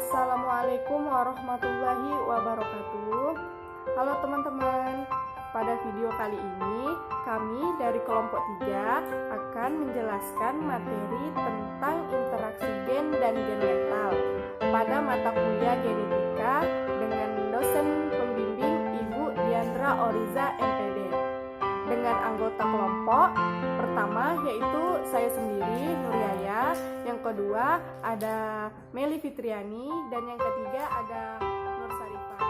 Assalamualaikum warahmatullahi wabarakatuh. Halo teman-teman, pada video kali ini kami dari kelompok 3 akan menjelaskan materi tentang interaksi gen dan gen letal pada mata kuliah genetika dengan dosen pembimbing Ibu Diandra Oriza MPD. Dengan anggota kelompok pertama yaitu saya sendiri Nuriaya, yang kedua ada Meli Fitriani, dan yang ketiga ada Nur Sarifah.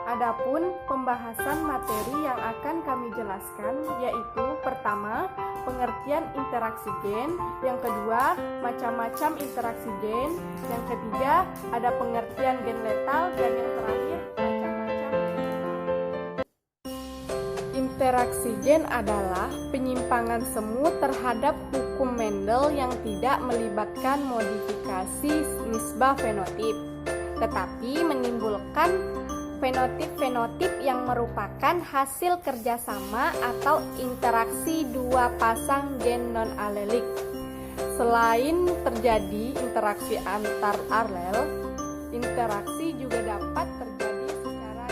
Adapun pembahasan materi yang akan kami jelaskan yaitu pertama pengertian interaksi gen, yang kedua macam-macam interaksi gen, yang ketiga ada pengertian gen letal, dan yang terakhir interaksi gen adalah penyimpangan semu terhadap hukum Mendel yang tidak melibatkan modifikasi nisbah fenotip, tetapi menimbulkan fenotip-fenotip yang merupakan hasil kerjasama atau interaksi dua pasang gen non-alelik. Selain terjadi interaksi antar alel, interaksi juga dapat terjadi secara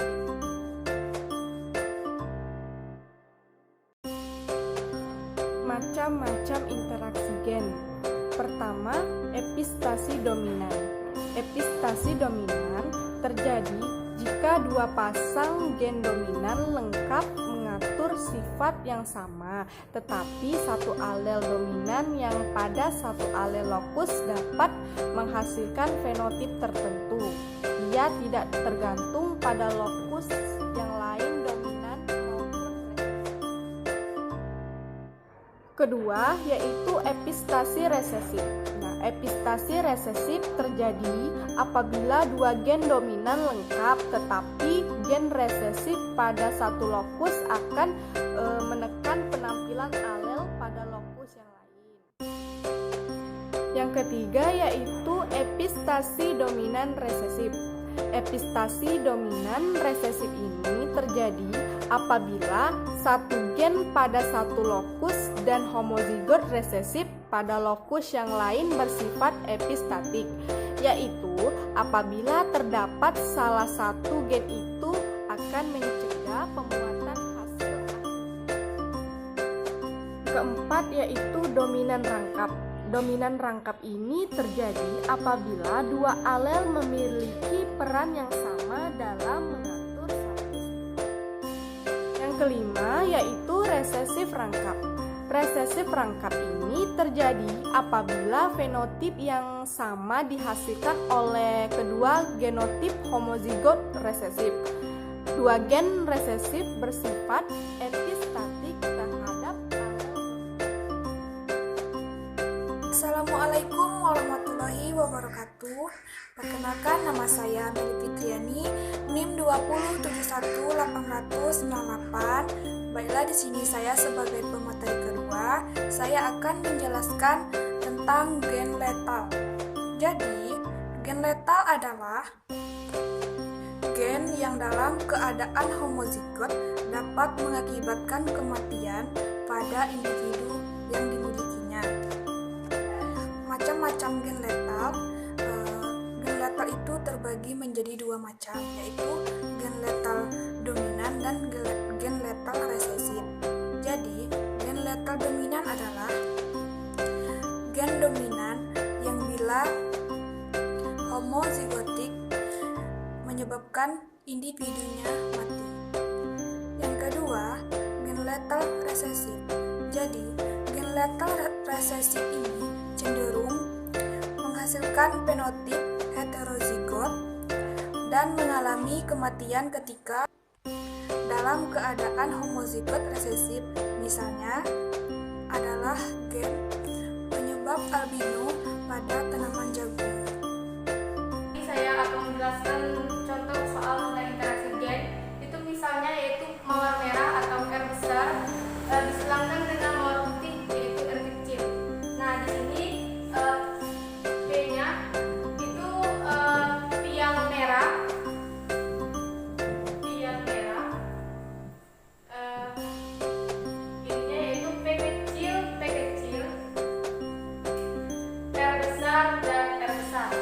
macam-macam interaksi gen. Pertama, epistasi dominan. Epistasi dominan terjadi jika dua pasang gen dominan lengkap mengatur sifat yang sama, tetapi satu alel dominan yang pada satu alel lokus dapat menghasilkan fenotip tertentu. Ia tidak tergantung pada lokus yang lain dominan maupun resesif. Kedua, yaitu epistasi resesif. Epistasi resesif terjadi apabila dua gen dominan lengkap, tetapi gen resesif pada satu lokus akan menekan penampilan alel pada lokus yang lain. Yang ketiga yaitu epistasi dominan resesif. Epistasi dominan resesif ini terjadi apabila satu gen pada satu lokus dan homozigot resesif pada lokus yang lain bersifat epistatik, yaitu apabila terdapat salah satu gen itu akan mencegah pemuatan hasil aktif. Keempat yaitu dominan rangkap. Dominan rangkap ini terjadi apabila dua alel memiliki peran yang sama dalam mengatur satu sifat. Yang kelima yaitu resesif rangkap. Resesif rangkap ini terjadi apabila fenotip yang sama dihasilkan oleh kedua genotip homozigot resesif. Dua gen resesif bersifat epistatik terhadap alel. Assalamualaikum warahmatullahi wabarakatuh. Perkenalkan, nama saya Meli Fitriani, NIM 2071898. Baiklah, di sini saya sebagai pemateri kedua, saya akan menjelaskan tentang gen letal. Jadi, gen letal adalah gen yang dalam keadaan homozigot dapat mengakibatkan kematian pada individu yang dimilikinya. Macam-macam gen letal. Gen letal itu terbagi menjadi dua macam, yaitu gen letal dominan dan gen letal resesif. Jadi, gen letal dominan adalah gen dominan yang bila homozigotik menyebabkan individunya mati. Yang kedua, gen letal resesif. Jadi, gen letal resesif ini cenderung menghasilkan fenotip heterozigot dan mengalami kematian ketika dalam keadaan homozigot resesif. Misalnya adalah gen penyebab albino pada tanaman jagung. Saya akan menjelaskan contoh soal tentang interaksi gen. Itu misalnya yaitu mawar merah atau R besar diselangkan dengan mawar putih yaitu R kecil. Nah, di sini B-nya itu piang merah. Ininya yaitu P kecil, R besar dan R besar.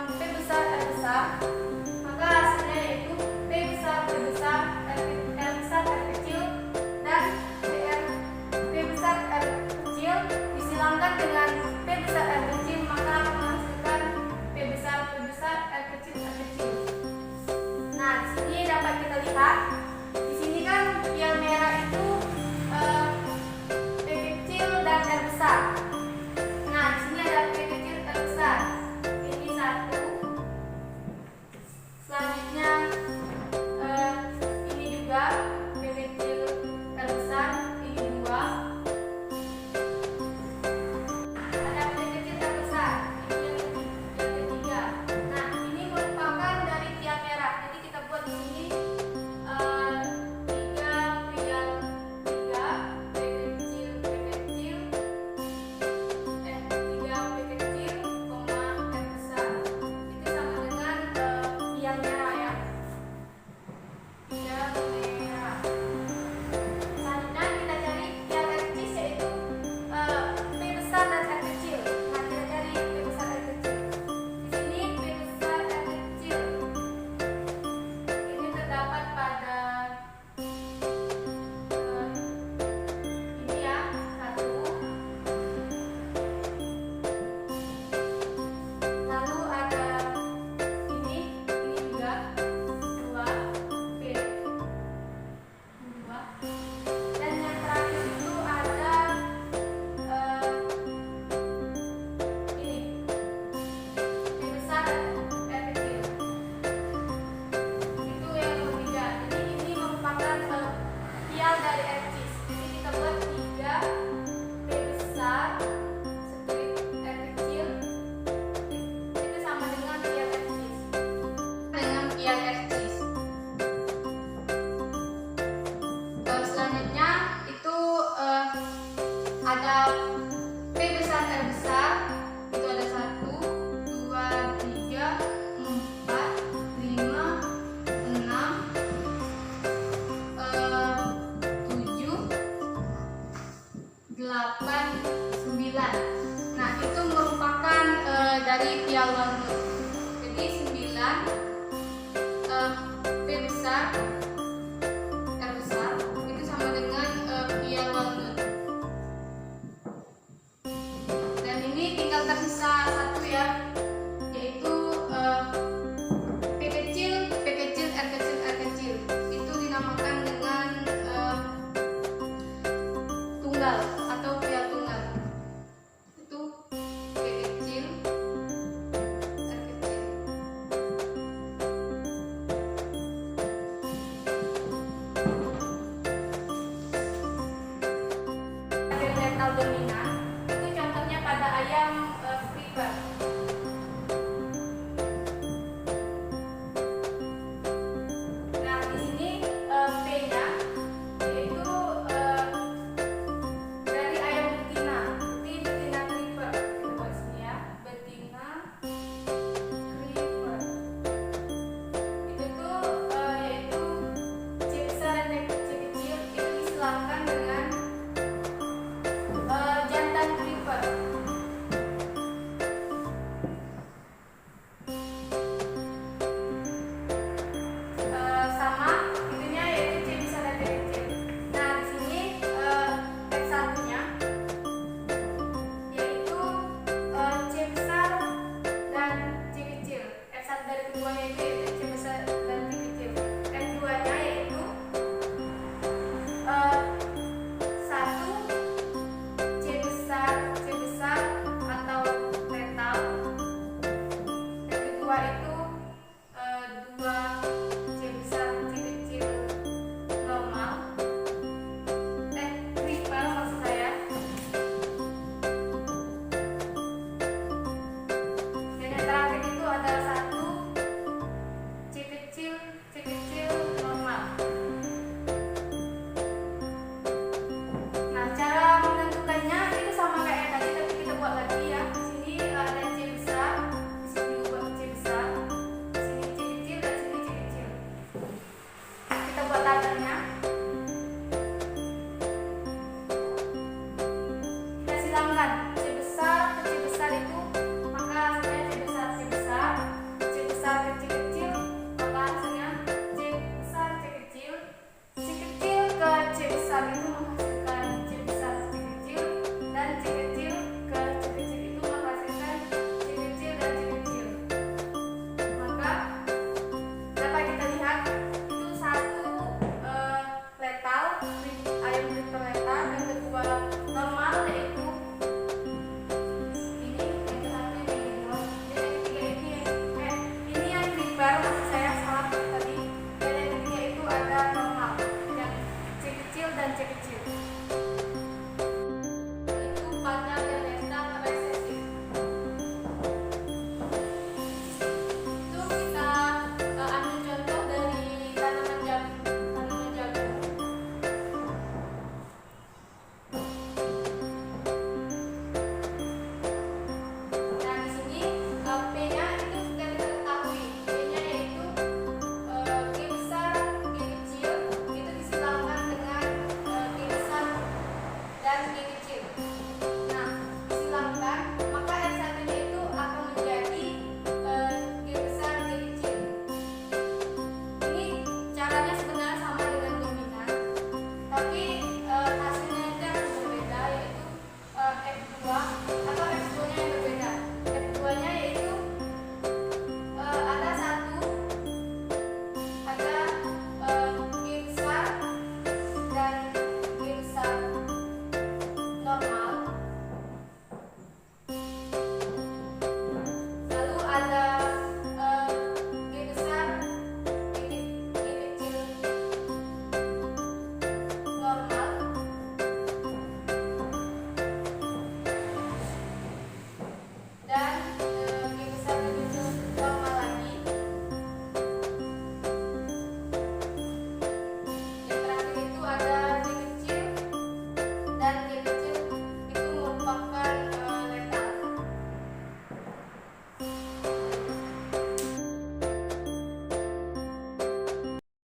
P besar R besar, maka hasilnya yaitu P besar P besar R besar R kecil, dan P besar R kecil disilangkan dengan P besar R kecil, maka akan menghasilkan P besar R kecil R kecil. Nah, di sini dapat kita lihat, di sini kan yang